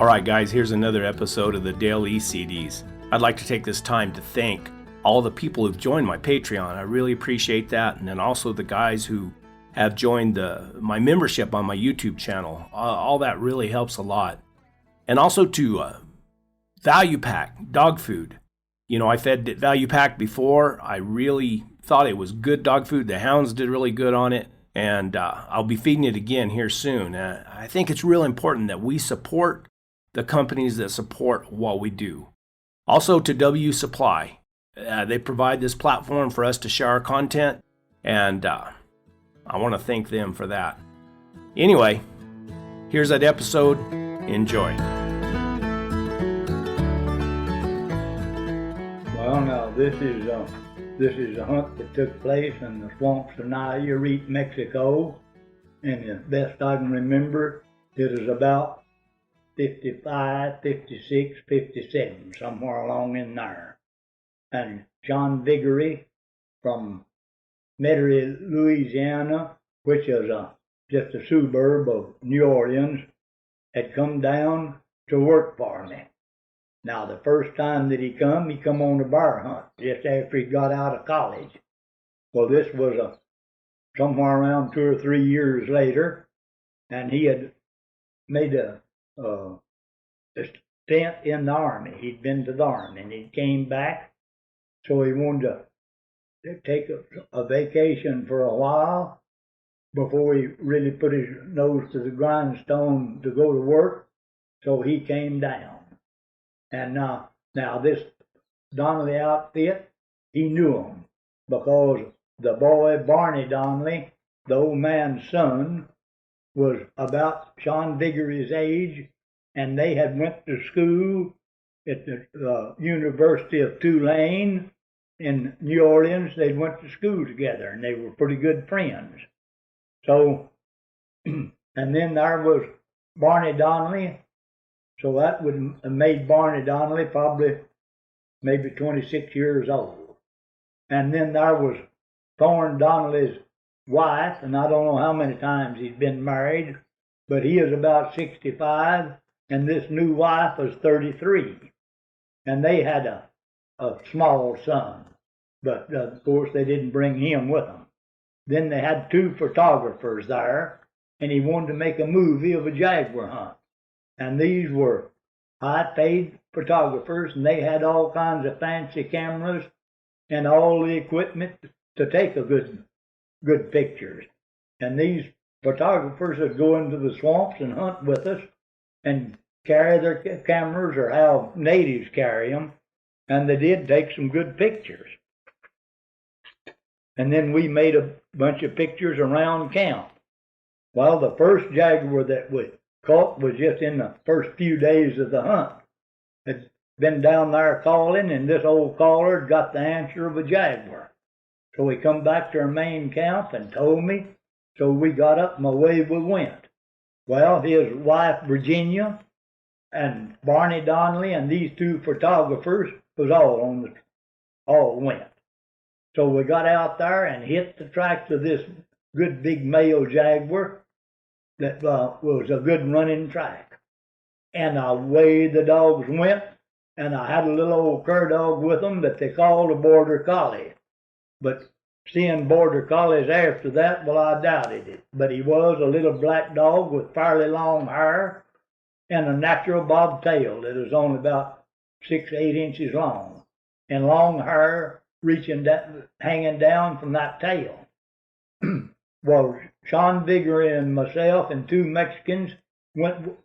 Alright guys, here's another episode of the Dale E CDs. I'd like to take this time to thank all the people who've joined my Patreon. I really appreciate that. And then also the guys who have joined my membership on my YouTube channel. All that really helps a lot. And also to Value Pack dog food. You know, I fed Value Pack before. I really thought it was good dog food. The hounds did really good on it. And I'll be feeding it again here soon. I think it's real important that we support the companies that support what we do. Also to W Supply. They provide this platform for us to share our content, and I want to thank them for that. Anyway, here's that episode. Enjoy. Well, now this is a hunt that took place in the swamps of Nayarit, Mexico, and as best I can remember, it was about 55, 56, 57, somewhere along in there. And John Viggory from Metairie, Louisiana, which is just a suburb of New Orleans, had come down to work for me. Now, the first time that he come on a bear hunt just after he got out of college. Well, this was somewhere around 2 or 3 years later, and he had made a stint in the Army. He'd been to the Army, and he came back. So he wanted to take a vacation for a while before he really put his nose to the grindstone to go to work. So he came down. And now this Donnelly outfit, he knew him because the boy, Barney Donnelly, the old man's son, was about John Viggory's age, and they had went to school at the University of Tulane in New Orleans. They went to school together, and they were pretty good friends. So, and then there was Barney Donnelly. So that would have made Barney Donnelly probably maybe 26 years old. And then there was Thorne Donnelly's wife, and I don't know how many times he's been married, but he is about 65, and this new wife was 33. And they had a small son, but of course they didn't bring him with them. Then they had 2 photographers there, and he wanted to make a movie of a jaguar hunt. And these were high-paid photographers, and they had all kinds of fancy cameras and all the equipment to take a good pictures. And these photographers would go into the swamps and hunt with us and carry their cameras or how natives carry them, and they did take some good pictures. And then we made a bunch of pictures around camp. Well, the first jaguar that we caught was just in the first few days of the hunt. Had been down there calling, and this old caller got the answer of a jaguar. So we come back to our main camp and told me, so we got up and away we went. Well, his wife Virginia and Barney Donnelly and these 2 photographers was all went. So we got out there and hit the tracks of this good big male jaguar that was a good running track. And away the dogs went, and I had a little old cur dog with them that they called a border collie. But seeing border collies after that, well, I doubted it. But he was a little black dog with fairly long hair and a natural bobtail that was only about 6 or 8 inches long, and long hair hanging down from that tail. Well, Sean Viggory and myself and 2 Mexicans went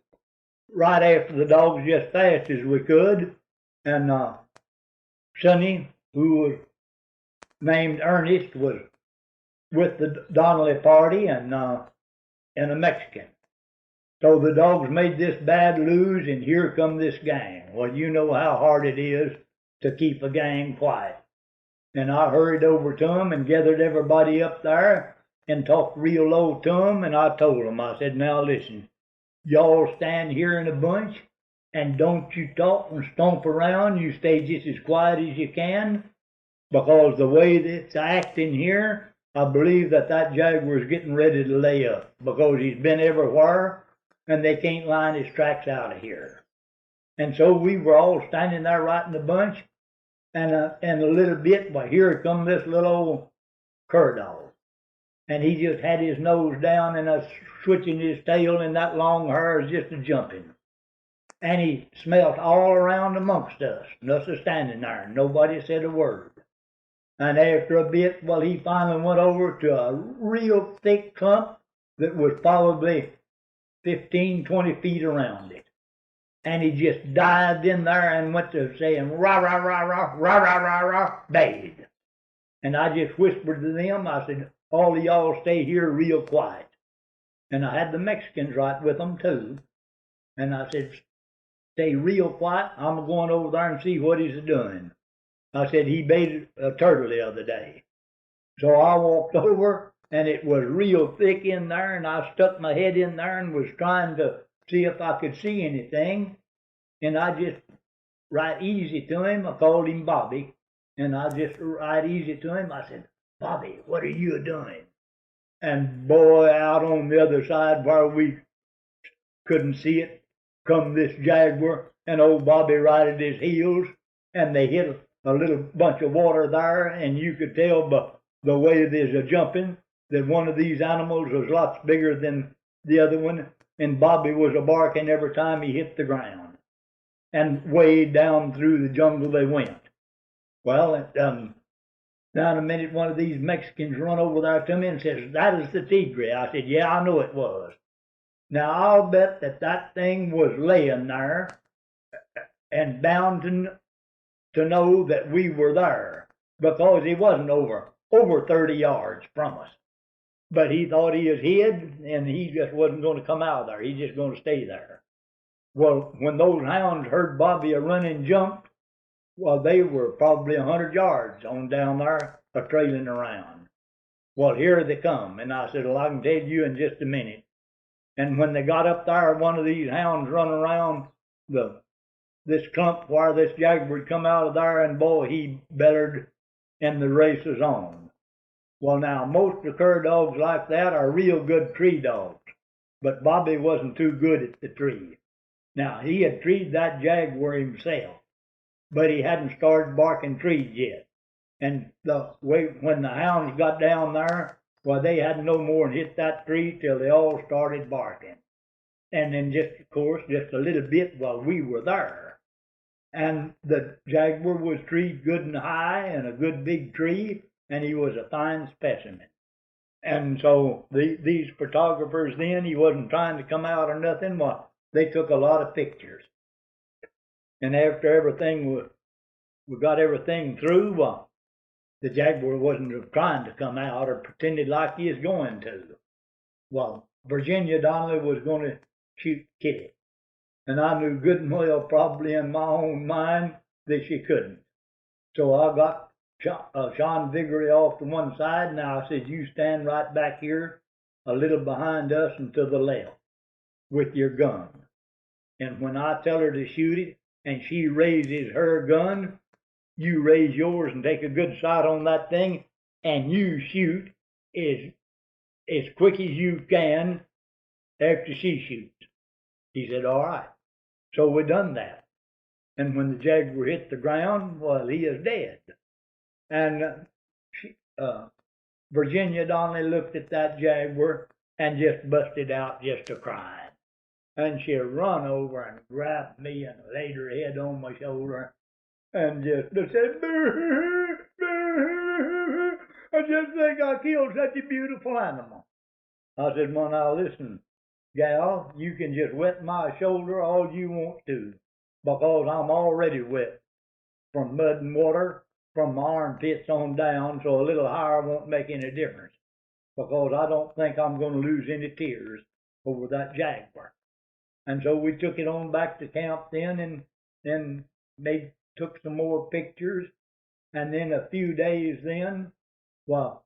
right after the dogs just fast as we could, and Sonny, who was named Ernest, was with the Donnelly party and a Mexican. So the dogs made this bad lose, and here come this gang. Well, you know how hard it is to keep a gang quiet. And I hurried over to them and gathered everybody up there and talked real low to them, and I told them, I said, now listen, y'all stand here in a bunch, and don't you talk and stomp around. You stay just as quiet as you can, because the way that it's acting here, I believe that jaguar is getting ready to lay up, because he's been everywhere, and they can't line his tracks out of here. And so we were all standing there right in the bunch, and a little bit, well, here come this little old cur dog. And he just had his nose down and switching his tail, and that long hair is just a jumping. And he smelt all around amongst us, and us a standing there, and nobody said a word. And after a bit, well, he finally went over to a real thick clump that was probably 15, 20 feet around it. And he just dived in there and went to saying, rah, rah, rah, rah, rah, rah, rah, rah, bad. And I just whispered to them, I said, all of y'all stay here real quiet. And I had the Mexicans right with them too. And I said, stay real quiet. I'm going over there and see what he's doing. I said, he baited a turtle the other day. So I walked over, and it was real thick in there, and I stuck my head in there and was trying to see if I could see anything. And I just, right easy to him, I called him Bobby, and I just right easy to him, I said, Bobby, what are you doing? And boy, out on the other side where we couldn't see it, come this jaguar, and old Bobby right at his heels, and they hit a little bunch of water there, and you could tell by the way there's a jumping that one of these animals was lots bigger than the other one, and Bobby was a barking every time he hit the ground. And way down through the jungle they went. Well, down a minute, one of these Mexicans run over there to me and says, that is the tigre. I said, yeah, I know it was. Now, I'll bet that thing was laying there and bound to know that we were there, because he wasn't over 30 yards from us. But he thought he was hid, and he just wasn't going to come out of there. He's just going to stay there. Well, when those hounds heard Bobby a running jump, well, they were probably 100 yards on down there, trailing around. Well, here they come, and I said, well, I can tell you in just a minute. And when they got up there, one of these hounds run around this clump where this jaguar had come out of there, and boy, he bellered, and the race was on. Well, now, most of the cur dogs like that are real good tree dogs, but Bobby wasn't too good at the tree. Now, he had treed that jaguar himself, but he hadn't started barking trees yet. And when the hounds got down there, well, they hadn't no more than hit that tree till they all started barking. And then just, of course, just a little bit while we were there. And the jaguar was treed good and high and a good big tree, and he was a fine specimen. And so these photographers then, he wasn't trying to come out or nothing. Well, they took a lot of pictures. And after everything we got everything through, well, the jaguar wasn't trying to come out or pretended like he was going to. Well, Virginia Donnelly was going to shoot Kitty. And I knew good and well, probably in my own mind, that she couldn't. So I got Sean Viggory off to one side. Now I said, you stand right back here, a little behind us and to the left, with your gun. And when I tell her to shoot it, and she raises her gun, you raise yours and take a good shot on that thing, and you shoot as quick as you can after she shoots. He said, all right. So we done that. And when the jaguar hit the ground, well, he is dead. And Virginia Donnelly looked at that jaguar and just busted out just a crying. And she run over and grabbed me and laid her head on my shoulder and just said, boo, boo, I just think I killed such a beautiful animal. I said, well, now listen, gal, you can just wet my shoulder all you want to, because I'm already wet from mud and water from my armpits on down, so a little higher won't make any difference, because I don't think I'm going to lose any tears over that jaguar. And so we took it on back to camp then, and then took some more pictures. And then a few days then, well,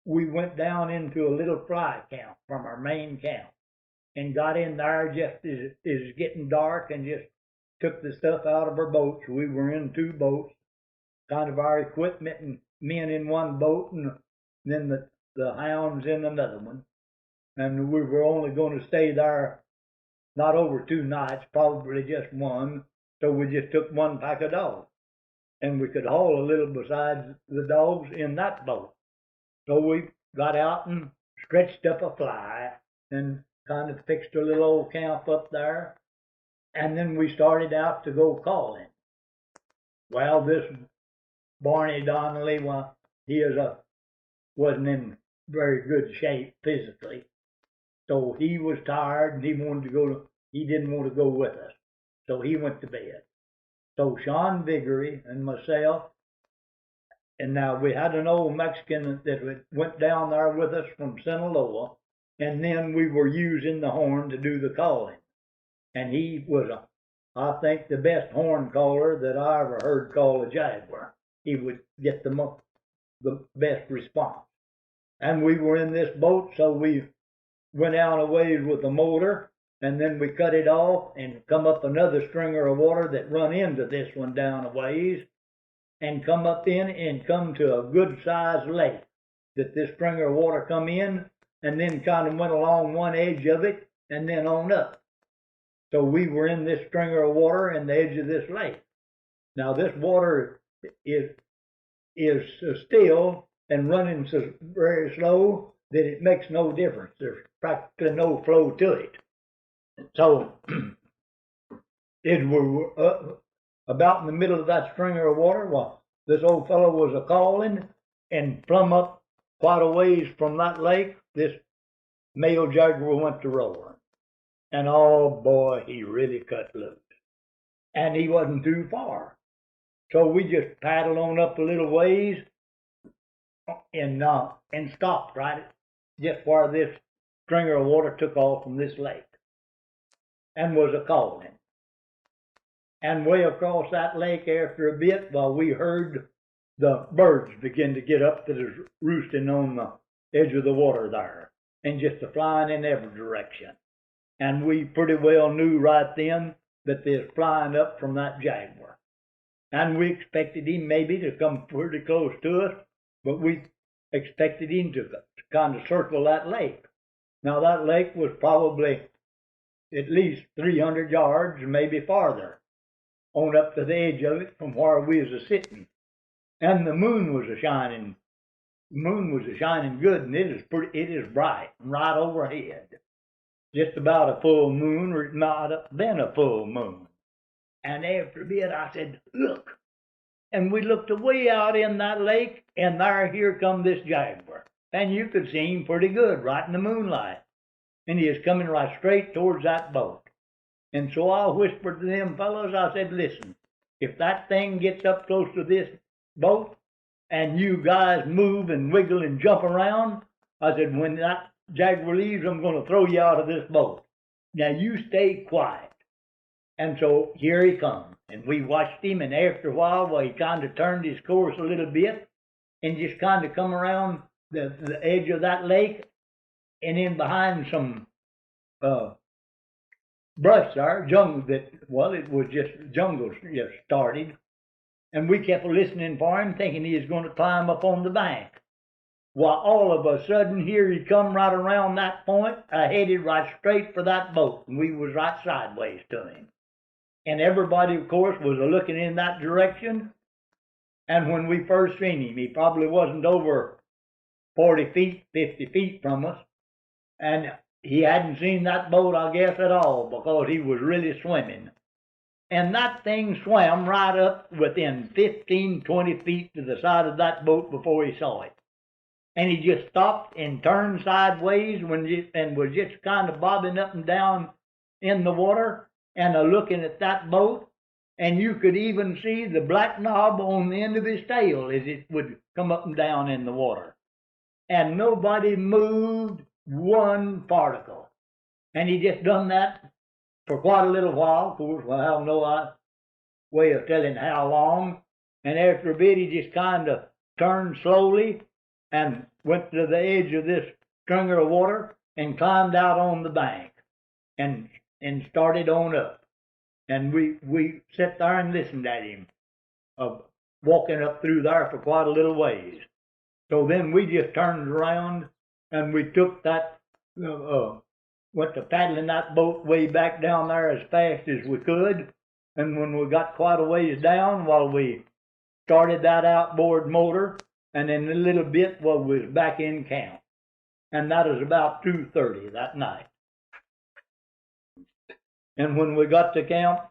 we went down into a little fly camp from our main camp and got in there just as it was getting dark, and just took the stuff out of our boats. We were in 2 boats, kind of our equipment and men in one boat, and then the hounds in another one. And we were only going to stay there not over 2 nights, probably just one, So we just took one pack of dogs, and we could haul a little besides the dogs in that boat. So we got out and stretched up a fly and kind of fixed a little old camp up there. And then we started out to go calling. Well, this Barney Donnelly, well, wasn't in very good shape physically. So he was tired and he didn't want to go with us. So he went to bed. So Sean Viggory and myself, and now we had an old Mexican that went down there with us from Sinaloa, and then we were using the horn to do the calling. And he was, I think, the best horn caller that I ever heard call a jaguar. He would get the best response. And we were in this boat, so we went out a ways with the motor, and then we cut it off and come up another stringer of water that run into this one down a ways, and come up in and come to a good sized lake that this stringer of water come in, and then kind of went along one edge of it and then on up. So we were in this stringer of water in the edge of this lake. Now this water is still and running so very slow that it makes no difference. There's practically no flow to it. So it was about in the middle of that stringer of water. Well, this old fellow was a calling, and plumb up quite a ways from that lake, this male jaguar went to roaring. And oh boy, he really cut loose. And he wasn't too far. So we just paddled on up a little ways and stopped right just where this stringer of water took off from this lake, and was a calling. And way across that lake after a bit, while we heard the birds begin to get up that is roosting on the edge of the water there, and just a flying in every direction. And we pretty well knew right then that they was flying up from that jaguar. And we expected him maybe to come pretty close to us, but we expected him to kind of circle that lake. Now that lake was probably at least 300 yards, maybe farther, on up to the edge of it from where we was a-sitting. And the moon was a-shining. The moon was a-shining good, and it is bright, right overhead. Just about a full moon, or it might have been a full moon. And after a bit, I said, look. And we looked away out in that lake, and here come this jaguar. And you could see him pretty good right in the moonlight. And he is coming right straight towards that boat. And so I whispered to them fellows, I said, listen, if that thing gets up close to this boat, and you guys move and wiggle and jump around, I said, when that jaguar leaves, I'm going to throw you out of this boat. Now you stay quiet. And so here he comes. And we watched him, and after a while, he kind of turned his course a little bit and just kind of come around the edge of that lake and in behind some brush there, jungle it was just jungle just started. And we kept listening for him, thinking he was going to climb up on the bank. Well, all of a sudden, here he come right around that point, headed right straight for that boat, and we was right sideways to him. And everybody, of course, was looking in that direction. And when we first seen him, he probably wasn't over 40 feet, 50 feet from us. And he hadn't seen that boat, I guess, at all, because he was really swimming. And that thing swam right up within 15, 20 feet to the side of that boat before he saw it. And he just stopped and turned sideways and was just kind of bobbing up and down in the water and looking at that boat. And you could even see the black knob on the end of his tail as it would come up and down in the water. And nobody moved one particle. And he just done that for quite a little while. Of course, I have no way of telling how long. And after a bit, he just kind of turned slowly and went to the edge of this stringer of water and climbed out on the bank and started on up. And we sat there and listened at him, walking up through there for quite a little ways. So then we just turned around and we took that, went to paddling that boat way back down there as fast as we could. And when we got quite a ways down, we started that outboard motor, and in a little bit, we was back in camp. And that was about 2:30 that night. And when we got to camp,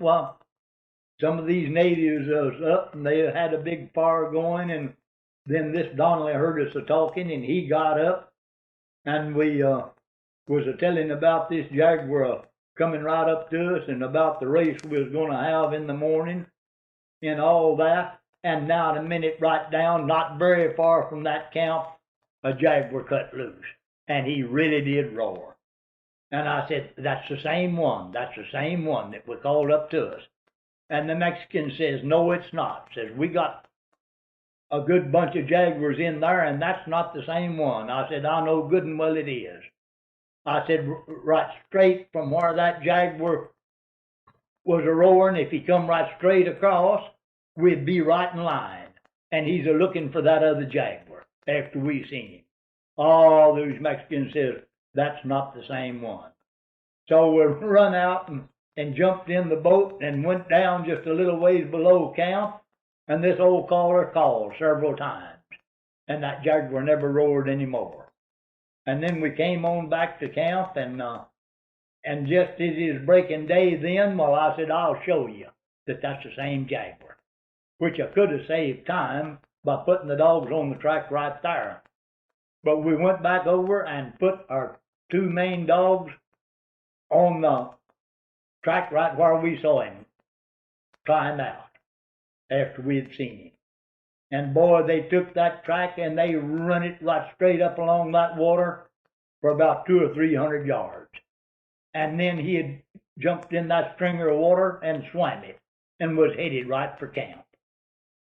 some of these natives was up, and they had a big fire going, and then this Donnelly heard us a-talking, and he got up, and we was a-telling about this jaguar coming right up to us, and about the race we was going to have in the morning, and all that. And now in a minute right down, not very far from that camp, a jaguar cut loose, and he really did roar. And I said, that's the same one that was called up to us. And the Mexican says, no, it's not. Says, we got a good bunch of jaguars in there, and that's not the same one. I said, I know good and well it is. I said, right straight from where that jaguar was a-roaring, if he come right straight across, we'd be right in line. And he's a-looking for that other jaguar after we seen him. All those Mexicans says, that's not the same one. So we run out and jumped in the boat and went down just a little ways below camp, and this old caller called several times, and that jaguar never roared anymore. And then we came on back to camp, and just as it was breaking day then, I said, I'll show you that that's the same jaguar, which I could have saved time by putting the dogs on the track right there. But we went back over and put our two main dogs on the track right where we saw him climb out after we had seen him. And boy, they took that track and they run it right straight up along that water for about 200 or 300 yards. And then he had jumped in that stringer of water and swam it and was headed right for camp.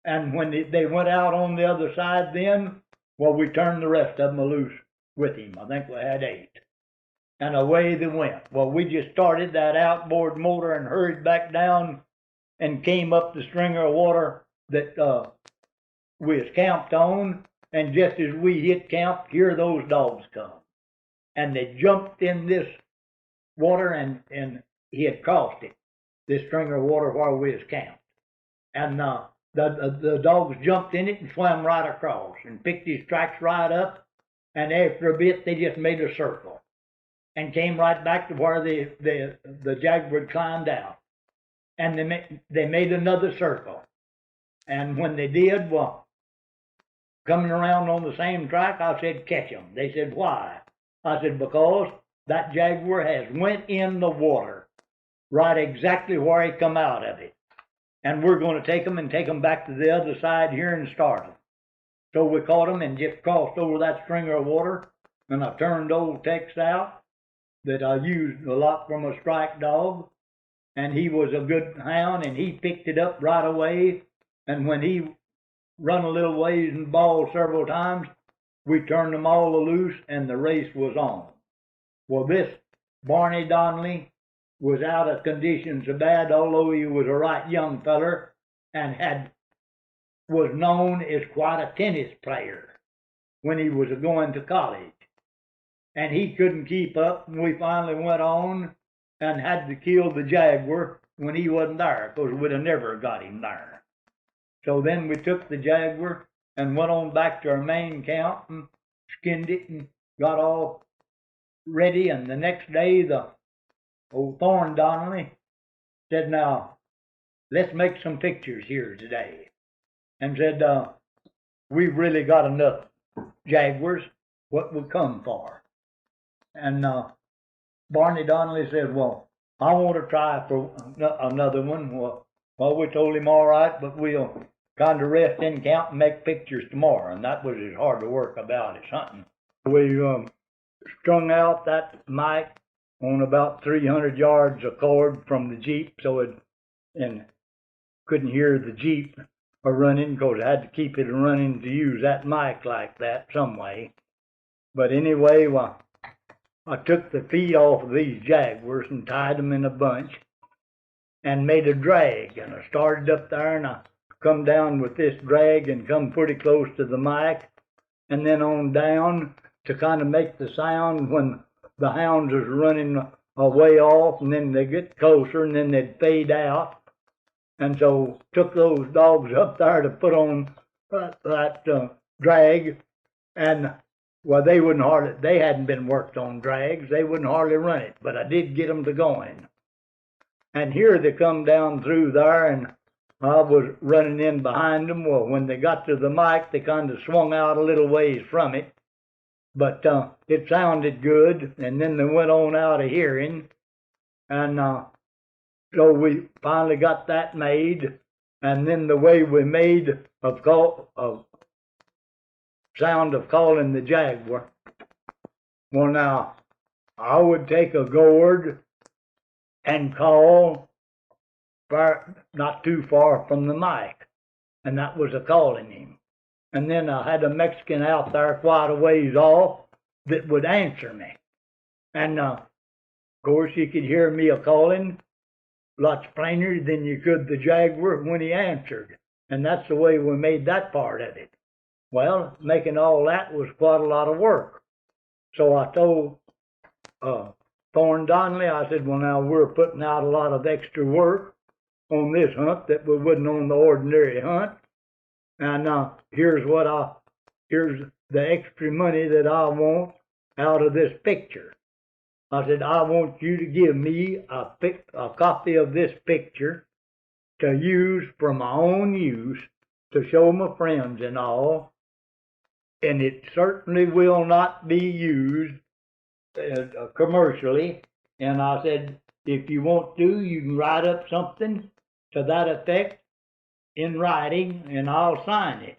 And when they went out on the other side then, we turned the rest of them loose with him. I think we had 8. And away they went. We just started that outboard motor and hurried back down and came up the stringer of water that we was camped on. And just as we hit camp, here those dogs come. And they jumped in this water, and he had crossed it, this stringer of water where we was camped. And the dogs jumped in it and swam right across and picked his tracks right up. And after a bit, they just made a circle and came right back to where the jaguar had climbed out. And they made another circle. And when they did, coming around on the same track, I said, catch them. They said, why? I said, because that jaguar has went in the water right exactly where he come out of it. And we're going to take them back to the other side here and start them. So we caught them and just crossed over that stringer of water. And I turned old Tex out that I used a lot from a strike dog. And he was a good hound, and he picked it up right away. And when he run a little ways and bawled several times, we turned them all loose, and the race was on. This Barney Donnelly was out of condition so bad, although he was a right young feller and was known as quite a tennis player when he was going to college. And he couldn't keep up, and we finally went on and had to kill the jaguar when he wasn't there, because we'd have never got him there. So then we took the jaguar and went on back to our main camp and skinned it and got all ready. And the next day, the old Thorne Donnelly said, now, let's make some pictures here today. And said, we've really got enough jaguars, what we come for. And Barney Donnelly said, I want to try for another one. We told him, all right, but we'll kind of rest in camp and make pictures tomorrow. And that was as hard to work about as hunting. We strung out that mic on about 300 yards of cord from the Jeep, and couldn't hear the Jeep running because I had to keep it running to use that mic like that some way. But anyway, I took the feet off of these jaguars and tied them in a bunch and made a drag. And I started up there and I come down with this drag and come pretty close to the mic, and then on down to kind of make the sound when the hounds was running a way off, and then they get closer and then they'd fade out. and so took those dogs up there to put on that drag, and well, they hadn't been worked on drags, they wouldn't hardly run it, but I did get them to going. And here they come down through there, and I was running in behind them. Well, when they got to the mic, they kind of swung out a little ways from it, but it sounded good, and then they went on out of hearing, and so we finally got that made, and then the way we made of sound of calling the jaguar. Well, now, I would take a gourd and call not too far from the mic, and that was a calling him. And then I had a Mexican out there quite a ways off that would answer me. And of course, you could hear me a calling lots plainer than you could the jaguar when he answered. And that's the way we made that part of it. Well, making all that was quite a lot of work. So I told Thorne Donnelly, I said, well, now we're putting out a lot of extra work on this hunt that we wouldn't on the ordinary hunt. And here's the extra money that I want out of this picture. I said, I want you to give me a copy of this picture to use for my own use, to show my friends and all. And it certainly will not be used commercially. And I said, if you want to, you can write up something to that effect in writing, and I'll sign it.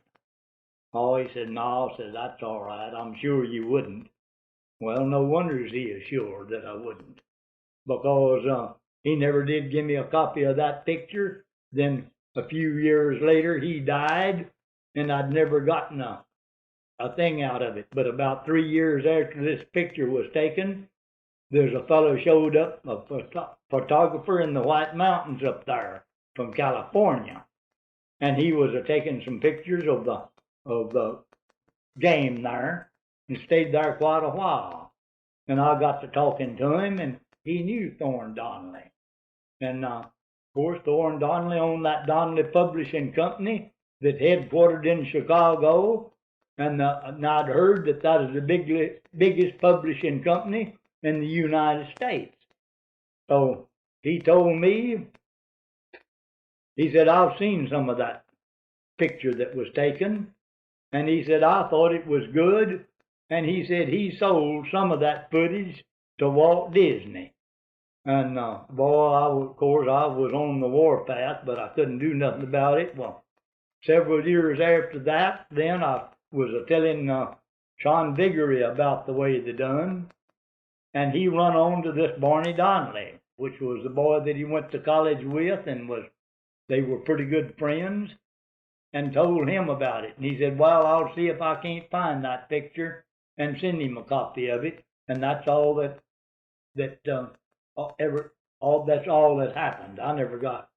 Oh, he said, no, I said, that's all right. I'm sure you wouldn't. Well, no wonder he is sure that I wouldn't, because he never did give me a copy of that picture. Then a few years later, he died, and I'd never gotten a thing out of it. But about 3 years after this picture was taken, there's a fellow showed up, a photographer in the White Mountains up there from California, and he was taking some pictures of the game there, and stayed there quite a while. And I got to talking to him, and he knew Thorne Donnelly. And of course, Thorne Donnelly owned that Donnelly Publishing Company that headquartered in Chicago. And I'd heard that was the biggest publishing company in the United States. So he told me, he said, I've seen some of that picture that was taken. And he said, I thought it was good. And he said he sold some of that footage to Walt Disney. And boy, of course, I was on the warpath, but I couldn't do nothing about it. Well, several years after that, then I was telling Sean Viggory about the way they done. And he run on to this Barney Donnelly, which was the boy that he went to college with, and they were pretty good friends, and told him about it. And he said, well, I'll see if I can't find that picture and send him a copy of it. And that's all that's all that happened. I never got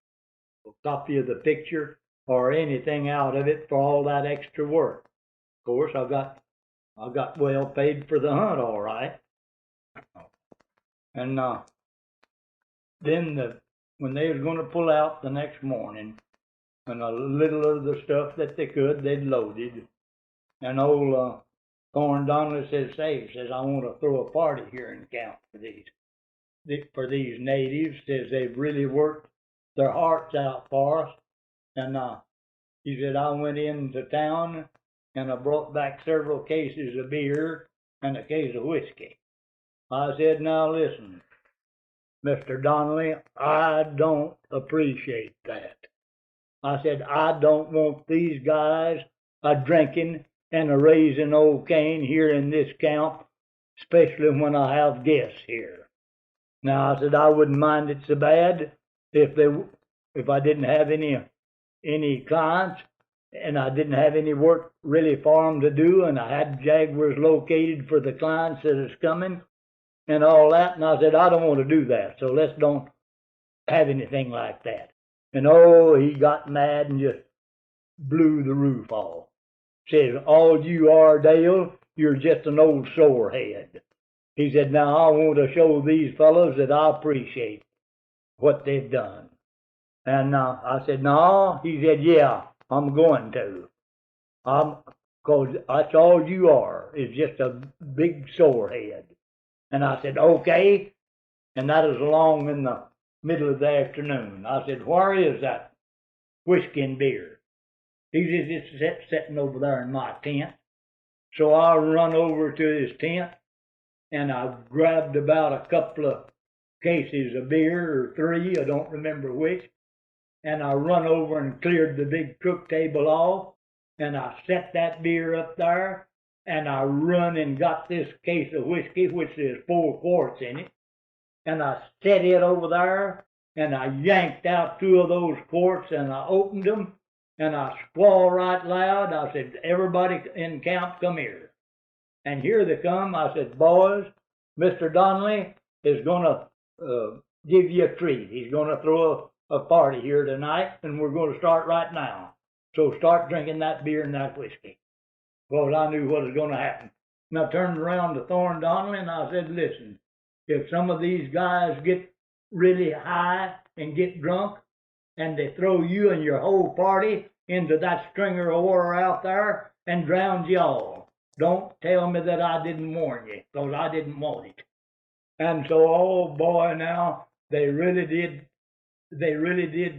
a copy of the picture or anything out of it for all that extra work. Of course, I got well paid for the hunt, all right. And then when they was going to pull out the next morning, and a little of the stuff that they could, they'd loaded. And old Thorne Donnelly says, I want to throw a party here in camp for these natives. Says they've really worked their hearts out for us. And he said, I went into town and I brought back several cases of beer and a case of whiskey. I said, now listen, Mr. Donnelly, I don't appreciate that. I said, I don't want these guys drinking and raising old Cain here in this camp, especially when I have guests here. Now, I said, I wouldn't mind it so bad if I didn't have any clients, and I didn't have any work really for them to do, and I had jaguars located for the clients that is coming and all that. And I said, I don't want to do that, so let's don't have anything like that. And he got mad and just blew the roof off. Says, all you are, Dale, you're just an old sorehead. He said, now I want to show these fellows that I appreciate what they've done. And I said, no. He said, yeah, I'm going to. Because that's all you are, is just a big sore head. And I said, okay. And that was along in the middle of the afternoon. I said, where is that whiskey and beer? He's just sitting over there in my tent. So I run over to his tent, and I grabbed about a couple of cases of beer, or three, I don't remember which, and I run over and cleared the big cook table off, and I set that beer up there, and I run and got this case of whiskey, which there's 4 quarts in it, and I set it over there, and I yanked out 2 of those quarts, and I opened them, and I squalled right loud. I said, everybody in camp, come here. And here they come. I said, boys, Mr. Donnelly is going to give you a treat. He's going to throw a party here tonight, and we're going to start right now. So start drinking that beer and that whiskey. Well, I knew what was going to happen. And I turned around to Thorne Donnelly, and I said, listen, if some of these guys get really high and get drunk, and they throw you and your whole party into that stringer of water out there and drown you all, don't tell me that I didn't warn you, because I didn't want it. And so, oh boy, now, they really did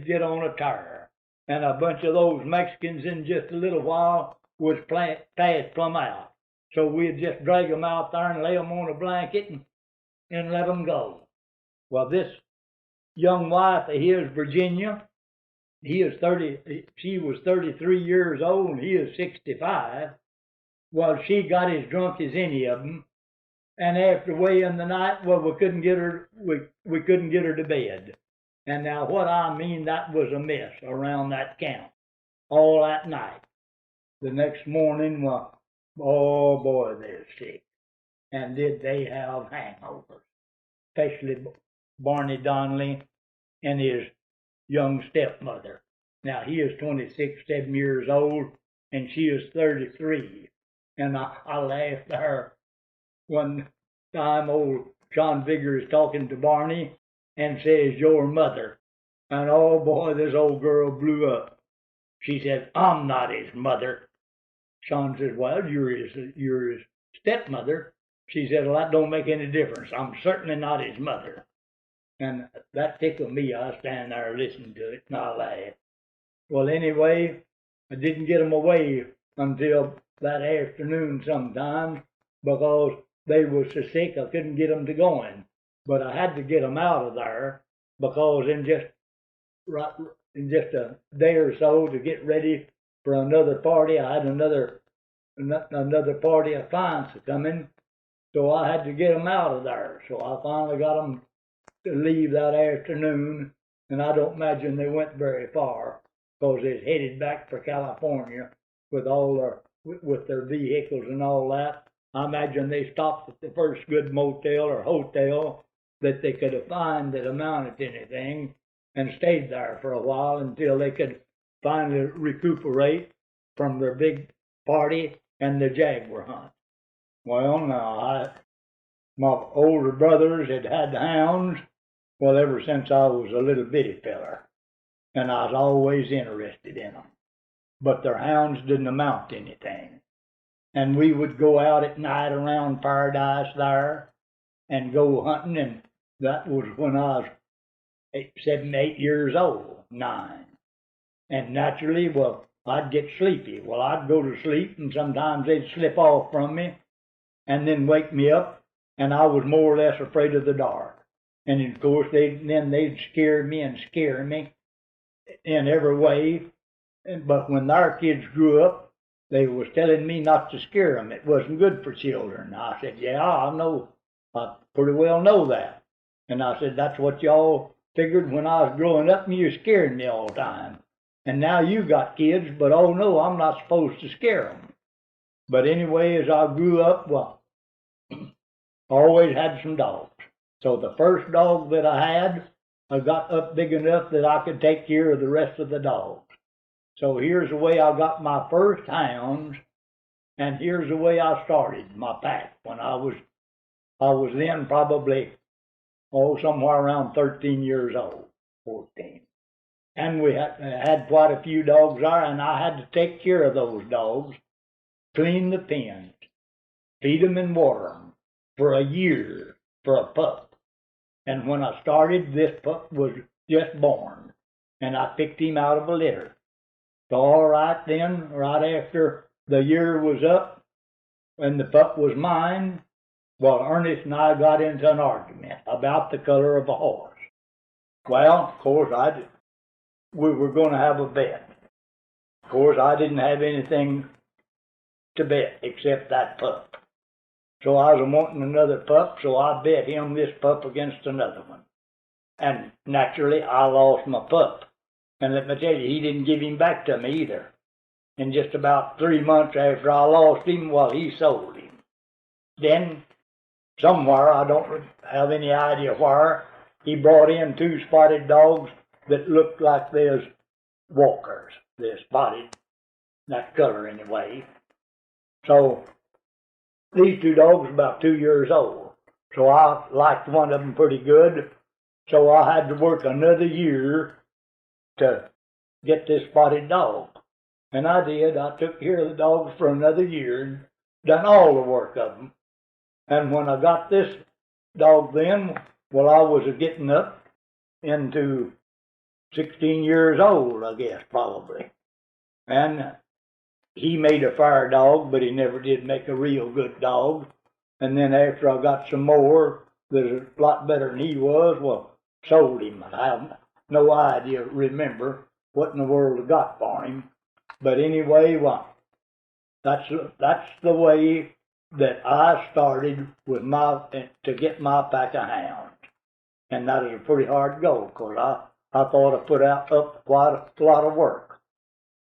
get on a tire. And a bunch of those Mexicans in just a little while was passed plumb out. So we'd just drag them out there and lay them on a blanket and let them go. Well, this young wife of his, Virginia, she was 33 years old, and he is 65. Well, she got as drunk as any of them. And after way in the night, well, we couldn't get her to bed. And now what I mean, that was a mess around that camp all that night. The next morning, well, oh boy, they're sick. And did they have hangovers, especially Barney Donnelly and his young stepmother. Now, he is 27 years old, and she is 33. And I laughed at her one time. Old John Vigor is talking to Barney and says, your mother. And oh boy, this old girl blew up. She said, I'm not his mother. Sean says, well, you're his stepmother. She said, well, that don't make any difference. I'm certainly not his mother. And that tickled me. I was standing there listening to it, and I laughed. Well, anyway, I didn't get them away until that afternoon sometime, because they were so sick I couldn't get them to going. But I had to get them out of there, because in just a day or so to get ready for another party, I had another party of clients coming, so I had to get them out of there. So I finally got them to leave that afternoon, and I don't imagine they went very far, because they're headed back for California with their vehicles and all that. I imagine they stopped at the first good motel or hotel that they could have found that amounted to anything, and stayed there for a while until they could finally recuperate from their big party and the jaguar hunt. Well, now, my older brothers had hounds, well, ever since I was a little bitty feller, and I was always interested in them. But their hounds didn't amount to anything. And we would go out at night around Paradise there and go hunting, and that was when I was 7, 8 years old, 9. And naturally, well, I'd get sleepy. Well, I'd go to sleep, and sometimes they'd slip off from me and then wake me up, and I was more or less afraid of the dark. And of course, they'd scare me in every way. But when our kids grew up, they was telling me not to scare them. It wasn't good for children. I said, yeah, I know. I pretty well know that. And I said, that's what y'all figured when I was growing up, and you were scaring me all the time. And now you got kids, but oh no, I'm not supposed to scare them. But anyway, as I grew up, well, I always had some dogs. So the first dog that I had, I got up big enough that I could take care of the rest of the dogs. So here's the way I got my first hounds, and here's the way I started my pack when I was then probably, somewhere around 13 years old, 14. And we had quite a few dogs there, and I had to take care of those dogs, clean the pens, feed them and water them for a year for a pup. And when I started, this pup was just born, and I picked him out of a litter. So all right then, right after the year was up, and the pup was mine, well, Ernest and I got into an argument about the color of a horse. Well, of course, we were going to have a bet. Of course, I didn't have anything to bet except that pup. So I was wanting another pup, so I bet him this pup against another one. And naturally, I lost my pup. And let me tell you, he didn't give him back to me either. In just about 3 months after I lost him, well, he sold him. Then, somewhere, I don't have any idea where, he brought in 2 spotted dogs that looked like they was walkers. They're spotted, that color anyway. So, these 2 dogs were about 2 years old. So I liked one of them pretty good. So I had to work another year to get this spotted dog. And I did. I took care of the dogs for another year and done all the work of them. And when I got this dog then, well, I was getting up into 16 years old, I guess, probably. And he made a fire dog, but he never did make a real good dog. And then after I got some more that was a lot better than he was, well, sold him. I have no idea, remember what in the world I got for him. But anyway, well, that's the way that I started with to get my pack of hounds. And that is a pretty hard goal, because I thought I put up quite a lot of work.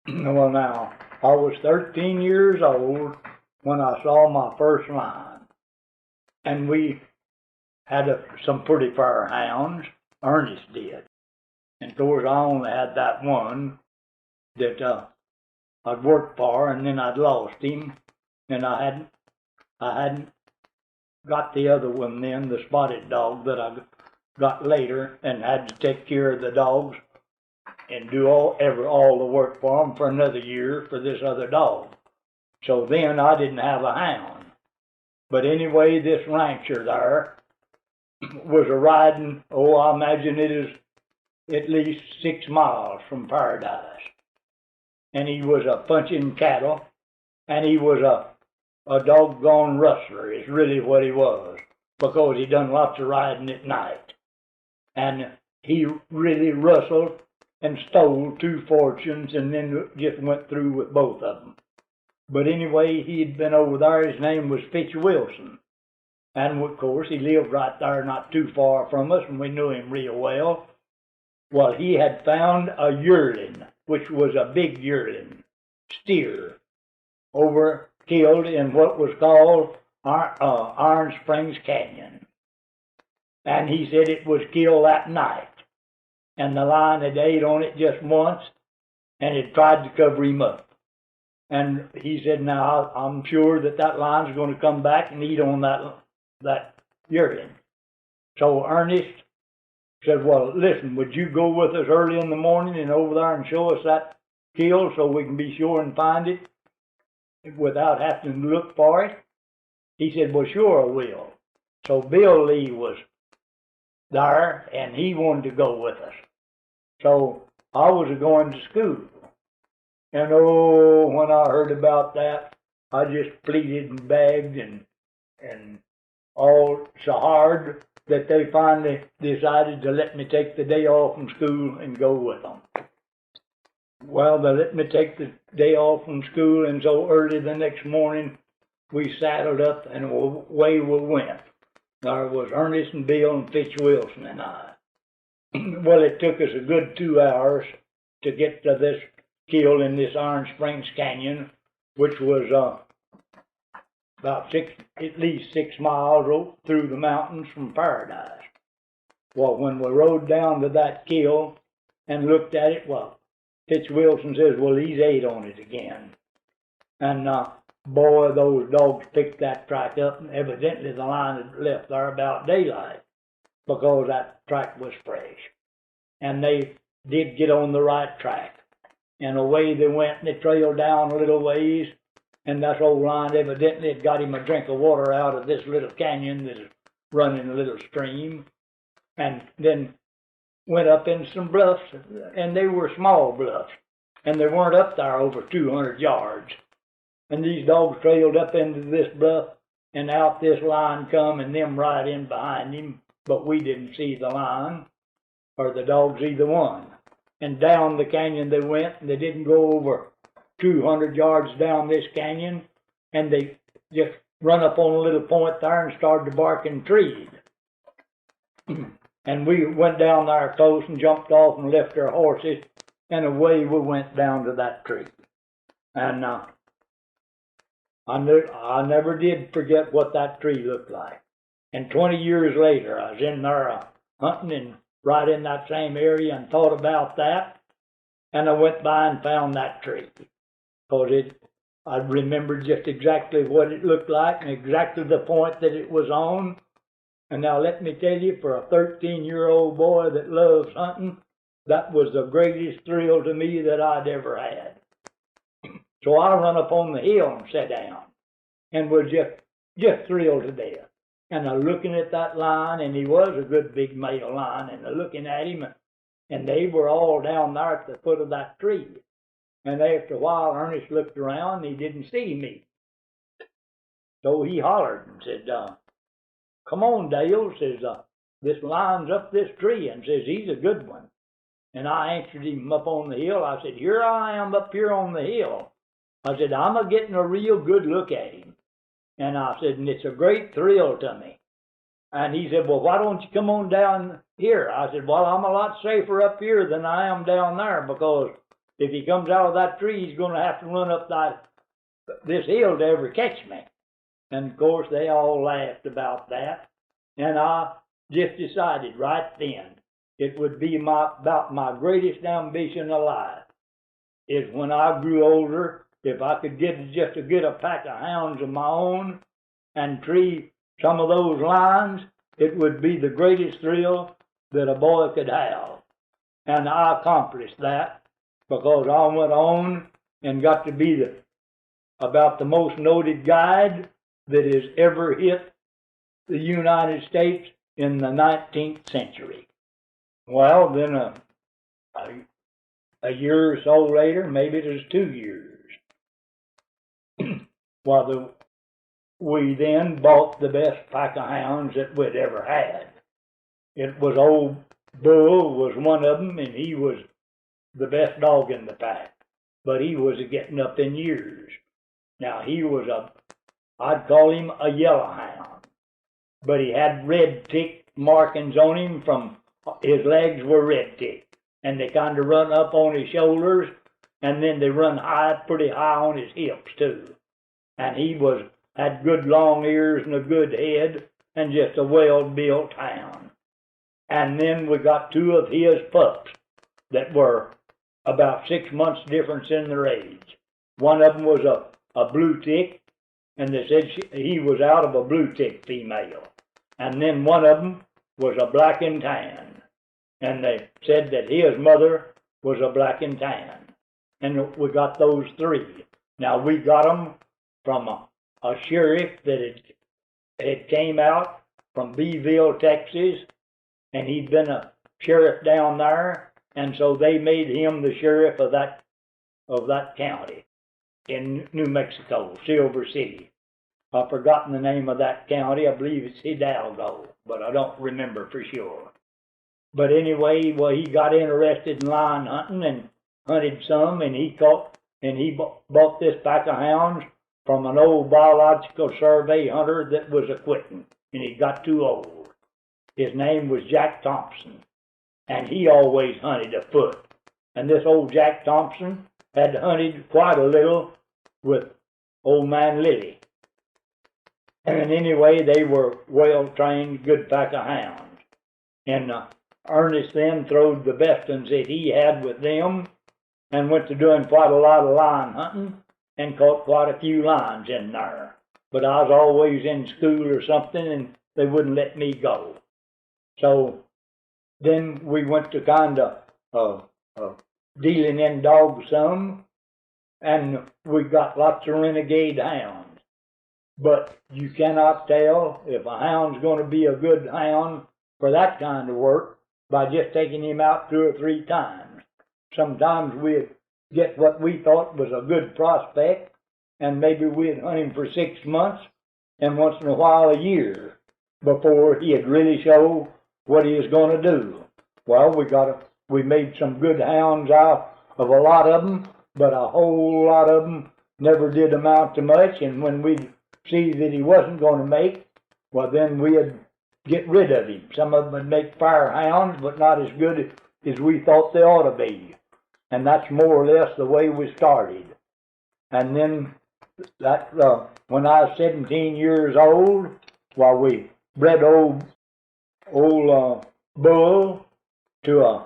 Well, now, I was 13 years old when I saw my first line. And we had some pretty fair hounds. Ernest did. And of course, I only had that one that I'd worked for, and then I'd lost him. And I hadn't got the other one then, the spotted dog that I got later, and had to take care of the dogs and do all the work for them for another year for this other dog. So then I didn't have a hound. But anyway, this rancher there was a riding, I imagine it is at least 6 miles from Paradise. And he was a punching cattle, and he was a doggone rustler is really what he was, because he done lots of riding at night. And he really rustled and stole 2 fortunes and then just went through with both of them. But anyway, he'd been over there. His name was Fitch Wilson. And of course, he lived right there not too far from us, and we knew him real well. Well, he had found a yearling, which was a big yearling steer, killed in what was called Iron Springs Canyon. And he said it was killed that night. And the lion had ate on it just once, and had tried to cover him up. And he said, now, I'm sure that lion's going to come back and eat on that yearling. So Ernest said, well, listen, would you go with us early in the morning and over there and show us that kill so we can be sure and find it without having to look for it? He said, well, sure I will. So Bill Lee was there, and he wanted to go with us. So I was going to school. And when I heard about that, I just pleaded and begged and all so hard that they finally decided to let me take the day off from school and go with them. Well, they let me take the day off from school, and so early the next morning, we saddled up and away we went. There was Ernest and Bill and Fitch Wilson and I. Well, it took us a good 2 hours to get to this kill in this Iron Springs Canyon, which was about at least 6 miles through the mountains from Paradise. Well, when we rode down to that kill and looked at it, well, Fitch Wilson says, well, he's ate on it again. And boy, those dogs picked that track up, and evidently the lion had left there about daylight, because that track was fresh. And they did get on the right track. And away they went, and they trailed down a little ways, and that old line evidently had got him a drink of water out of this little canyon that is running a little stream, and then went up in some bluffs, and they were small bluffs, and they weren't up there over 200 yards. And these dogs trailed up into this bluff, and out this line come, and them right in behind him, but we didn't see the line, or the dogs either one. And down the canyon they went, and they didn't go over 200 yards down this canyon, and they just run up on a little point there and started to bark and treed. And we went down there close and jumped off and left our horses, and away we went down to that tree. And I never did forget what that tree looked like. And 20 years later, I was in there hunting and right in that same area and thought about that, and I went by and found that tree. Because I remembered just exactly what it looked like and exactly the point that it was on. And now let me tell you, for a 13-year-old boy that loves hunting, that was the greatest thrill to me that I'd ever had. So I run up on the hill and sat down and was just thrilled to death. And I'm looking at that line, and he was a good big male line, and I'm looking at him, and they were all down there at the foot of that tree. And after a while, Ernest looked around, and he didn't see me. So he hollered and said, "Come on, Dale," says, "this line's up this tree," and says, "He's a good one." And I answered him up on the hill. I said, "Here I am up here on the hill." I said, "I'm a-getting a real good look at him." And I said, "And it's a great thrill to me." And he said, "Well, why don't you come on down here?" I said, "Well, I'm a lot safer up here than I am down there, because if he comes out of that tree, he's going to have to run up this hill to ever catch me." And of course, they all laughed about that. And I just decided right then it would be about my greatest ambition in life is when I grew older, if I could get a pack of hounds of my own and tree some of those lines, it would be the greatest thrill that a boy could have. And I accomplished that because I went on and got to be about the most noted guide that has ever hit the United States in the 19th century. Well, then a year or so later, maybe it was 2 years, we then bought the best pack of hounds that we'd ever had. It was Old Bull was one of them, and he was the best dog in the pack, but he was getting up in years. Now he was I'd call him a yellow hound, but he had red tick markings on him from his legs were red tick, and they kind of run up on his shoulders, and then they run pretty high on his hips too. And he had good long ears and a good head and just a well-built hound. And then we got 2 of his pups that were about 6 months difference in their age. One of them was a blue tick, and they said he was out of a blue tick female. And then one of them was a black and tan, and they said that his mother was a black and tan. And we got those 3. Now we got them from a sheriff that had came out from Beeville, Texas, and he'd been a sheriff down there, and so they made him the sheriff of that county in New Mexico, Silver City. I've forgotten the name of that county. I believe it's Hidalgo, but I don't remember for sure. But anyway, he got interested in lion hunting and hunted some, and he bought this pack of hounds from an old Biological Survey hunter that was a quitting, and he got too old. His name was Jack Thompson, and he always hunted afoot. And this old Jack Thompson had hunted quite a little with old man Lilly. And anyway, they were well-trained, good pack of hounds. And Ernest then throwed the best ones that he had with them and went to doing quite a lot of lion hunting and caught quite a few lions in there. But I was always in school or something, and they wouldn't let me go. So then we went to kind of dealing in dogs some, and we got lots of renegade hounds. But you cannot tell if a hound's going to be a good hound for that kind of work by just taking him out 2 or 3 times. Sometimes we'd get what we thought was a good prospect, and maybe we'd hunt him for 6 months, and once in a while a year, before he'd really show what he was going to do. Well, we made some good hounds out of a lot of them, but a whole lot of them never did amount to much, and when we'd see that he wasn't going to make, well, then we'd get rid of him. Some of them would make fire hounds, but not as good as we thought they ought to be. And that's more or less the way we started. And then that when I was 17 years old, well, we bred old Bull to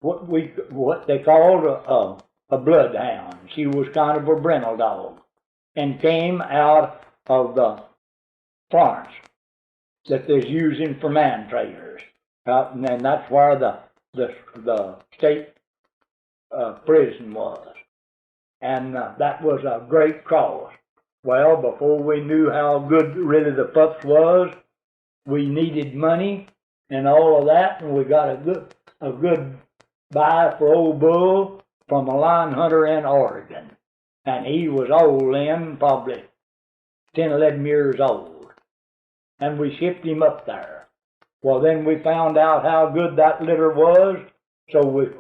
what they called a bloodhound. She was kind of a brindle dog, and came out of the Florence that they're using for man trailers, and that's where the state prison was, and that was a great cause. Well, before we knew how good really the pups was, we needed money and all of that, and we got a good buy for old Bull from a line hunter in Oregon, and he was old then, probably 10, 11 years old, and we shipped him up there. Well, then we found out how good that litter was, so we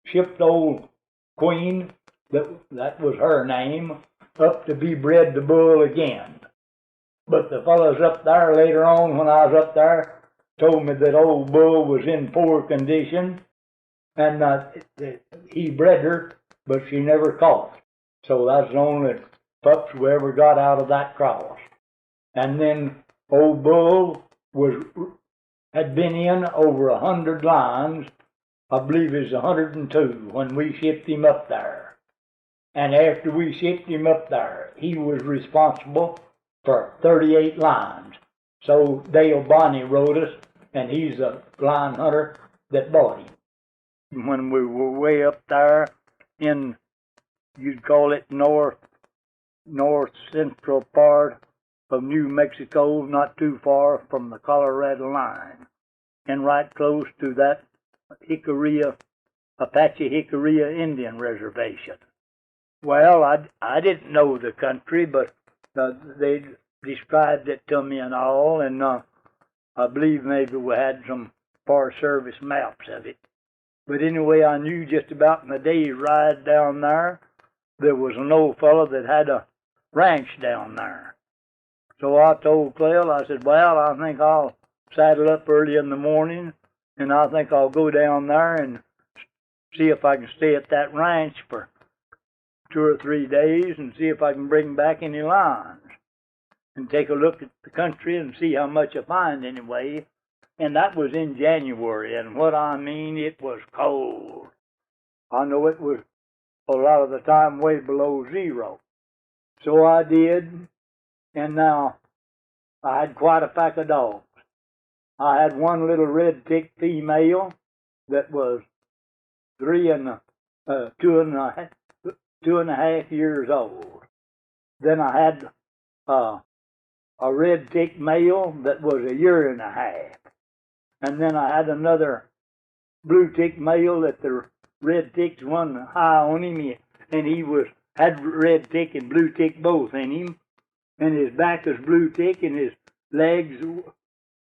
shipped old Queen, that was her name, up to be bred to Bull again. But the fellows up there later on, when I was up there, told me that old Bull was in poor condition, and he bred her, but she never caught. So that's the only pups we ever got out of that cross. And then old Bull had been in over 100 lines. I believe it was 102 when we shipped him up there. And after we shipped him up there, he was responsible for 38 lines. So Dale Bonney wrote us, and he's the line hunter that bought him. When we were way up there in, you'd call it north central part of New Mexico, not too far from the Colorado line, and right close to that Apache Jicarilla Indian Reservation. Well, I didn't know the country, but they described it to me and all, and I believe maybe we had some Forest Service maps of it. But anyway, I knew just about in a day's ride down there was an old fellow that had a ranch down there. So I told Clell, I said, well, I think I'll saddle up early in the morning, and I think I'll go down there and see if I can stay at that ranch for 2 or 3 days and see if I can bring back any lines and take a look at the country and see how much I find anyway. And that was in January, and what I mean, it was cold. I know it was a lot of the time way below zero. So I did, and now I had quite a pack of dogs. I had one little red tick female that was 2.5 years old. Then I had a red tick male that was 1.5 years. And then I had another blue tick male that the red ticks run high on him, and he had red tick and blue tick both in him, and his back was blue tick, and his legs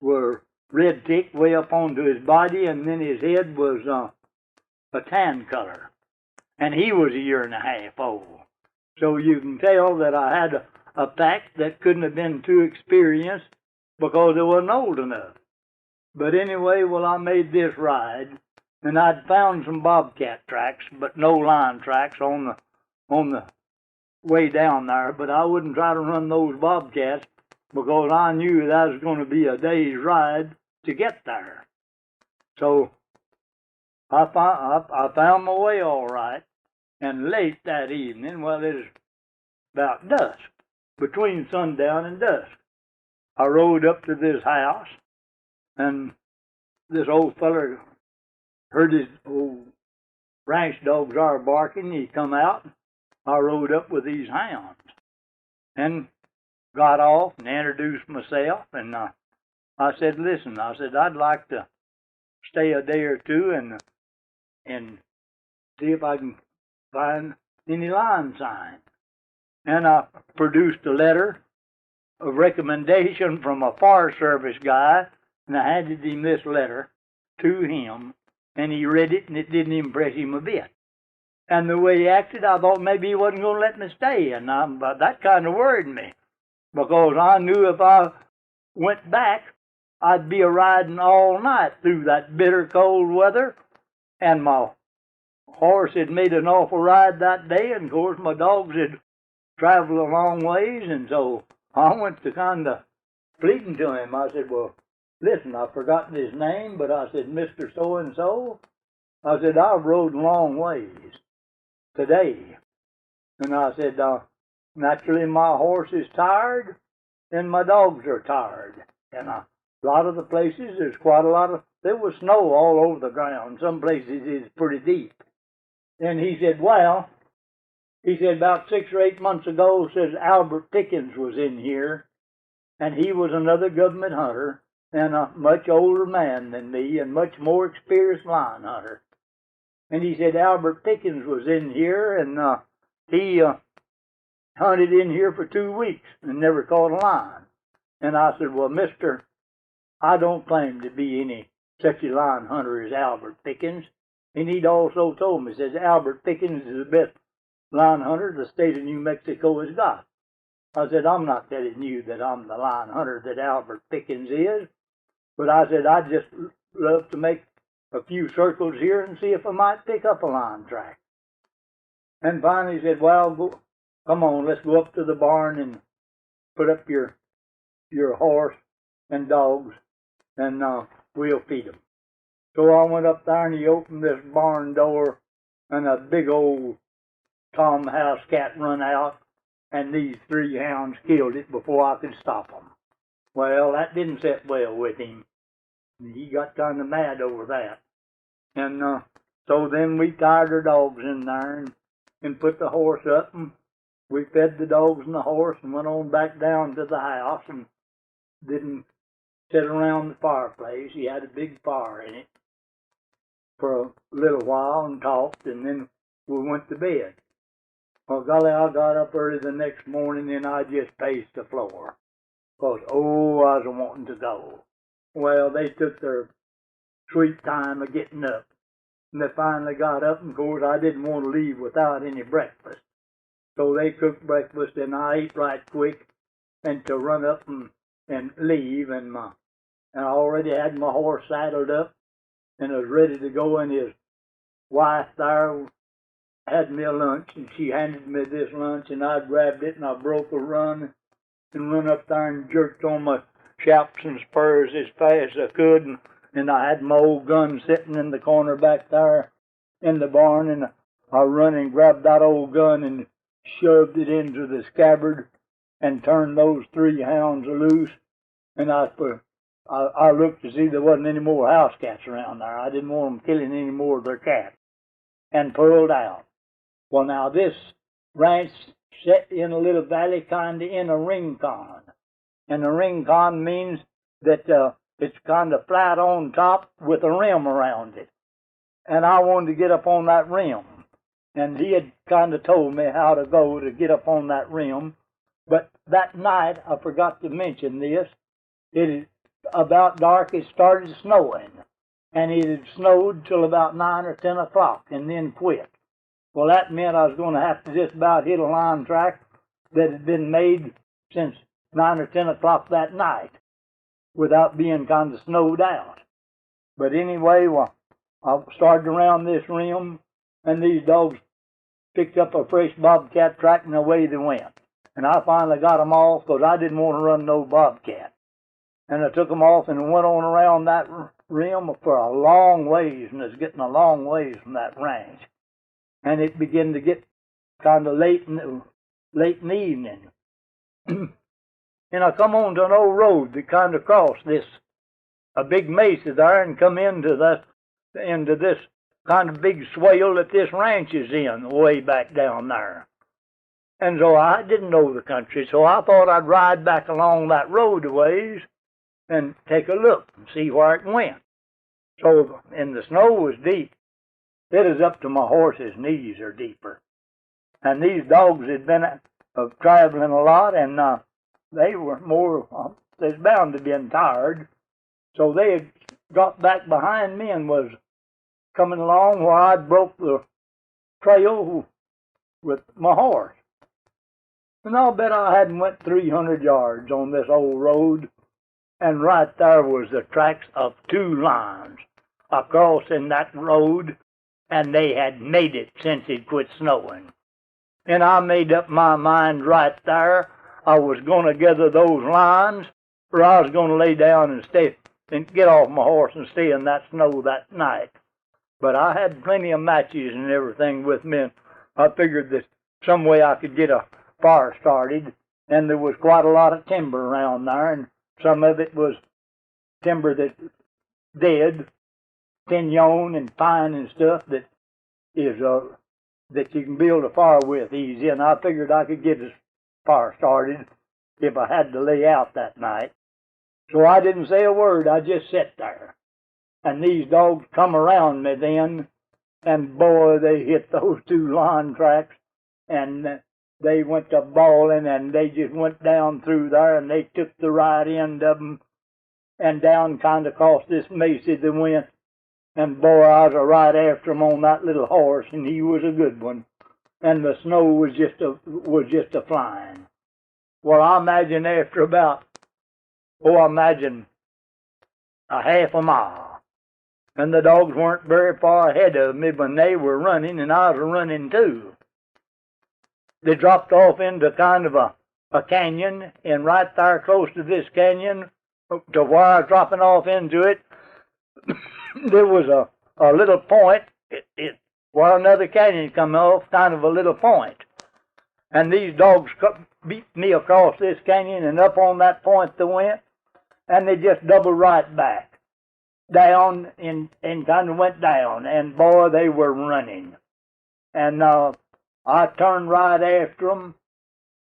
were red tick way up onto his body, and then his head was a tan color, and he was 1.5 years old. So you can tell that I had a pack that couldn't have been too experienced because they wasn't old enough. But anyway, well, I made this ride, and I'd found some bobcat tracks, but no line tracks on the way down there. But I wouldn't try to run those bobcats because I knew that was going to be a day's ride to get there. So I found my way all right, and late that evening, well, it was about dusk, between sundown and dusk, I rode up to this house. And this old feller heard his old ranch dogs are barking. He come out. I rode up with these hounds and got off and introduced myself. And I said, listen, I said, I'd like to stay a day or two and see if I can find any line signs. And I produced a letter of recommendation from a Forest Service guy, and I handed him this letter to him, and he read it, and it didn't impress him a bit. And the way he acted, I thought maybe he wasn't going to let me stay, and that kind of worried me, because I knew if I went back, I'd be a-riding all night through that bitter cold weather, and my horse had made an awful ride that day, and of course my dogs had traveled a long ways, and so I went to kind of pleading to him. I said, well, listen, I've forgotten his name, but I said, Mr. So-and-so, I said, I've rode long ways today. And I said, naturally my horse is tired, and my dogs are tired. And a lot of the places, there was snow all over the ground. Some places it's pretty deep. And he said, well, about 6 or 8 months ago, says Albert Pickens was in here, and he was another government hunter, and a much older man than me, and much more experienced line hunter. And he said Albert Pickens was in here, and he hunted in here for 2 weeks and never caught a line. And I said, well, mister, I don't claim to be any such a line hunter as Albert Pickens. And he'd also told me, says Albert Pickens is the best line hunter the state of New Mexico has got. I said, I'm not telling you that I'm the line hunter that Albert Pickens is, but I said, I'd just love to make a few circles here and see if I might pick up a line track. And finally he said, well, come on, let's go up to the barn and put up your horse and dogs, and we'll feed them. So I went up there and he opened this barn door, and a big old Tom house cat run out, and these 3 hounds killed it before I could stop them. Well, that didn't sit well with him. He got kind of mad over that. And so then we tied our dogs in there and put the horse up, and we fed the dogs and the horse and went on back down to the house and didn't sit around the fireplace. He had a big fire in it for a little while and talked, and then we went to bed. Well, golly, I got up early the next morning and I just paced the floor. Because, I was wanting to go. Well, they took their sweet time of getting up. And they finally got up, and of course I didn't want to leave without any breakfast. So they cooked breakfast, and I ate right quick, and to run up and leave, and I already had my horse saddled up, and was ready to go, and his wife there had me a lunch, and she handed me this lunch, and I grabbed it, and I broke a run, and run up there and jerked on my chaps and spurs as fast as I could, and I had my old gun sitting in the corner back there in the barn, and I run and grabbed that old gun and shoved it into the scabbard and turned those 3 hounds loose, and I looked to see there wasn't any more house cats around there. I didn't want them killing any more of their cats, and pulled out. Well, now this ranch set in a little valley kind of in a rincon, and a rincon means that it's kind of flat on top with a rim around it, and I wanted to get up on that rim, and he had kind of told me how to go to get up on that rim, but that night, I forgot to mention this, it had about dark, it started snowing, and it had snowed till about 9 or 10 o'clock, and then quit. Well, that meant I was going to have to just about hit a line track that had been made since 9 or 10 o'clock that night without being kind of snowed out. But anyway, well, I started around this rim, and these dogs picked up a fresh bobcat track, and away they went. And I finally got them off because I didn't want to run no bobcat. And I took them off and went on around that rim for a long ways, and was getting a long ways from that ranch. And it began to get kind of late in the evening. And I come on to an old road that kind of crossed a big mesa there and come into this kind of big swale that this ranch is in, way back down there. And so I didn't know the country, so I thought I'd ride back along that road a ways and take a look and see where it went. So, and the snow was deep. It was up to my horse's knees or deeper. And these dogs had been traveling a lot, and they were they's bound to been tired. So they had got back behind me and was coming along where I'd broke the trail with my horse. And I'll bet I hadn't went 300 yards on this old road, and right there was the tracks of two lions across in that road, and they had made it since it quit snowing. And I made up my mind right there I was going to gather those lines, or I was going to lay down and stay and get off my horse and stay in that snow that night. But I had plenty of matches and everything with me, and I figured that some way I could get a fire started, and there was quite a lot of timber around there, and some of it was timber that dead, pinon and pine and stuff that is that you can build a fire with easy, and I figured I could get a fire started if I had to lay out that night. So I didn't say a word, I just sat there. And these dogs come around me then, and boy, they hit those two lion tracks, and they went to bawling, and they just went down through there, and they took the right end of them, and down kind of across this mesa they went. And boy, I was right after him on that little horse, and he was a good one. And the snow was just a flying. Well, I imagine after about, I imagine a half a mile, and the dogs weren't very far ahead of me when they were running, and I was running too. They dropped off into kind of a canyon, and right there close to this canyon, to where I was dropping off into it, there was a little point, where another canyon come off, kind of a little point. And these dogs beat me across this canyon, and up on that point they went, and they just doubled right back, down, and kind of went down, and boy, they were running. And I turned right after them,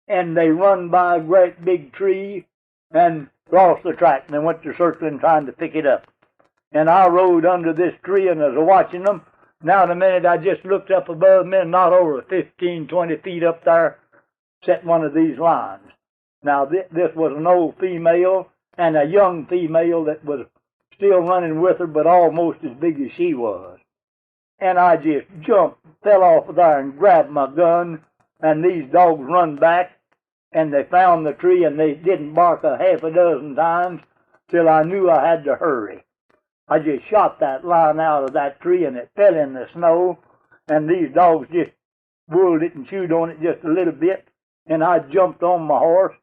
and they run by a great big tree, and crossed the track, and they went to circling trying to pick it up. And I rode under this tree, and I was watching them. Now in a minute, I just looked up above me, and not over 15, 20 feet up there, sat one of these lions. Now this was an old female and a young female that was still running with her, but almost as big as she was. And I just jumped, fell off of there, and grabbed my gun, and these dogs run back, and they found the tree, and they didn't bark a half a dozen times till I knew I had to hurry. I just shot that lion out of that tree, and it fell in the snow, and these dogs just whirled it and chewed on it just a little bit, and I jumped on my horse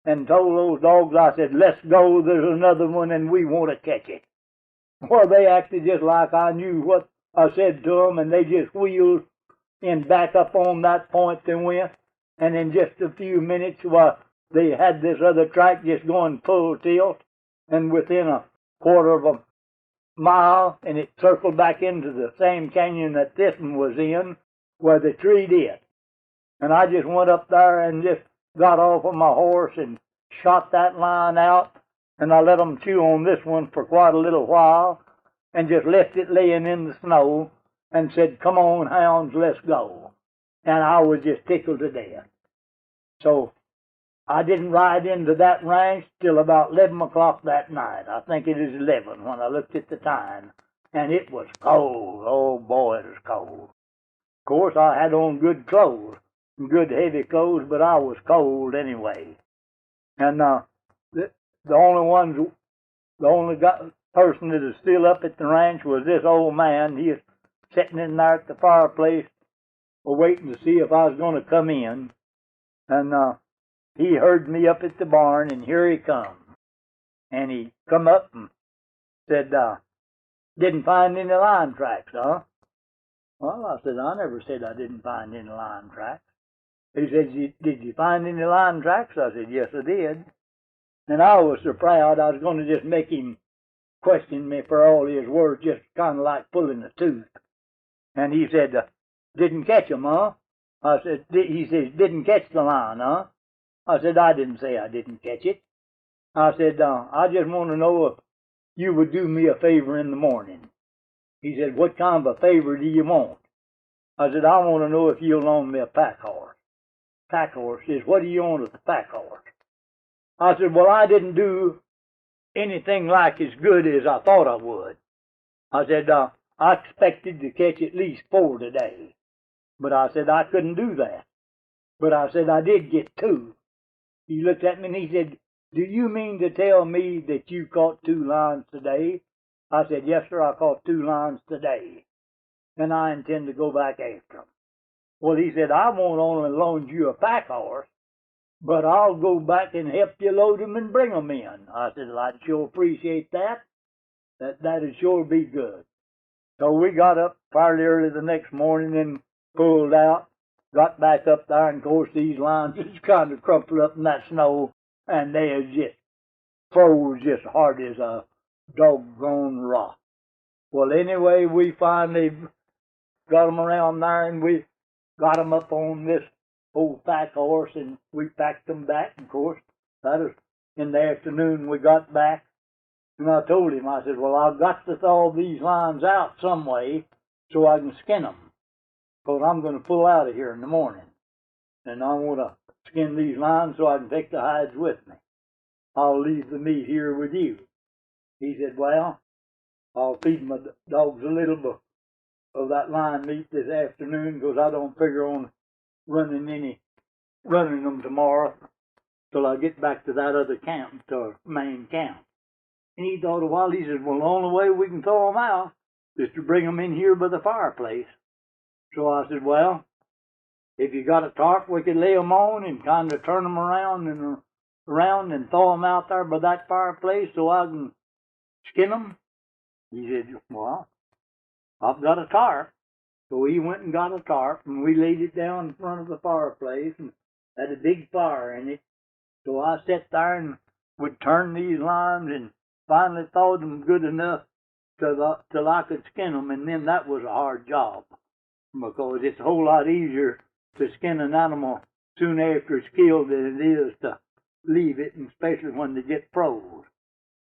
and told those dogs, I said, let's go, there's another one, and we want to catch it. Well, they acted just like I knew what I said to them, and they just wheeled and back up on that point they went, and in just a few minutes, they had this other track just going full tilt, and within a quarter of a mile, and it circled back into the same canyon that this one was in, where the tree did. And I just went up there and just got off of my horse and shot that lion out, and I let them chew on this one for quite a little while, and just left it laying in the snow, and said, come on, hounds, let's go. And I was just tickled to death. So I didn't ride into that ranch till about 11 o'clock that night. I think it is 11 when I looked at the time. And it was cold. Oh, boy, it was cold. Of course, I had on good clothes, good heavy clothes, but I was cold anyway. And the only person that is still up at the ranch was this old man. He was sitting in there at the fireplace, waiting to see if I was going to come in. And he heard me up at the barn, and here he come. And he come up and said, didn't find any lion tracks, huh? Well, I said, I never said I didn't find any lion tracks. He said, did you find any lion tracks? I said, yes, I did. And I was so proud I was going to just make him question me for all his words, just kind of like pulling a tooth. And he said, didn't catch him, huh? I said, he says, didn't catch the line, huh? I said, I didn't say I didn't catch it. I said, I just want to know if you would do me a favor in the morning. He said, what kind of a favor do you want? I said, I want to know if you'll loan me a pack horse. Pack horse says, what do you want with the pack horse? I said, well, I didn't do anything like as good as I thought I would. I said, I expected to catch at least 4 today. But I said, I couldn't do that. But I said, I did get 2. He looked at me and he said, do you mean to tell me that you caught 2 lines today? I said, yes, sir, I caught 2 lines today. And I intend to go back after them. Well, he said, I won't only loan you a pack horse, but I'll go back and help you load them and bring them in. I said, well, I'd sure appreciate that. That'd sure be good. So we got up fairly early the next morning and pulled out, got back up there, and of course these lines just kind of crumpled up in that snow, and they was just froze just hard as a doggone rock. Well, anyway, we finally got them around there, and we got them up on this old pack horse, and we packed them back. Of course, that was in the afternoon we got back. And I told him, I said, well, I've got to thaw these lines out some way so I can skin them. Because I'm going to pull out of here in the morning. And I want to skin these lines so I can take the hides with me. I'll leave the meat here with you. He said, well, I'll feed my dogs a little bit of that line meat this afternoon because I don't figure on running them tomorrow till I get back to that other camp, to main camp. And he thought a while. He said, well, the only way we can thaw them out is to bring them in here by the fireplace. So I said, well, if you got a tarp we could lay them on and kind of turn them around and thaw them out there by that fireplace so I can skin them. He said, well, I've got a tarp. So he went and got a tarp, and we laid it down in front of the fireplace and had a big fire in it. So I sat there and would turn these lines and finally thawed them good enough till I could skin them, and then that was a hard job because it's a whole lot easier to skin an animal soon after it's killed than it is to leave it, and especially when they get froze.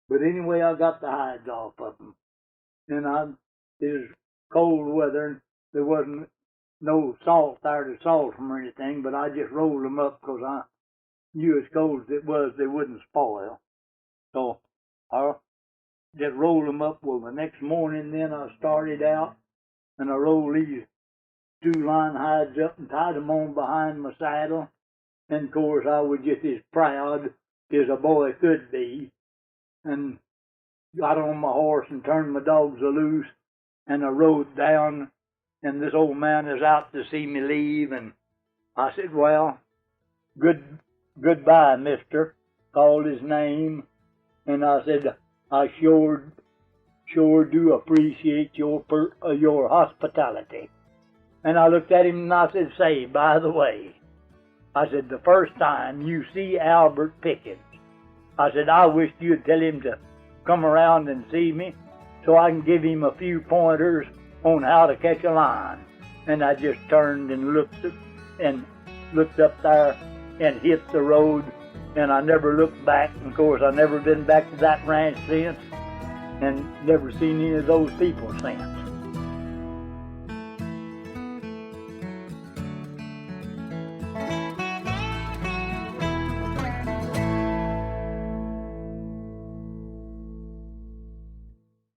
But anyway, I got the hides off of them, and it was cold weather, and there wasn't no salt there to salt them or anything, but I just rolled them up because I knew as cold as it was, they wouldn't spoil. So I just rolled them up. Well, the next morning then I started out and I rolled these 2 line hides up and tied them on behind my saddle. And of course I was just as proud as a boy could be, and got on my horse and turned my dogs loose, and I rode down, and this old man is out to see me leave, and I said, well, goodbye, mister, called his name. And I said, I sure do appreciate your hospitality. And I looked at him and I said, say, by the way, I said, the first time you see Albert Pickens, I said, I wish you'd tell him to come around and see me so I can give him a few pointers on how to catch a line. And I just turned and looked up there and hit the road. And I never looked back. And of course, I've never been back to that ranch since, and never seen any of those people since.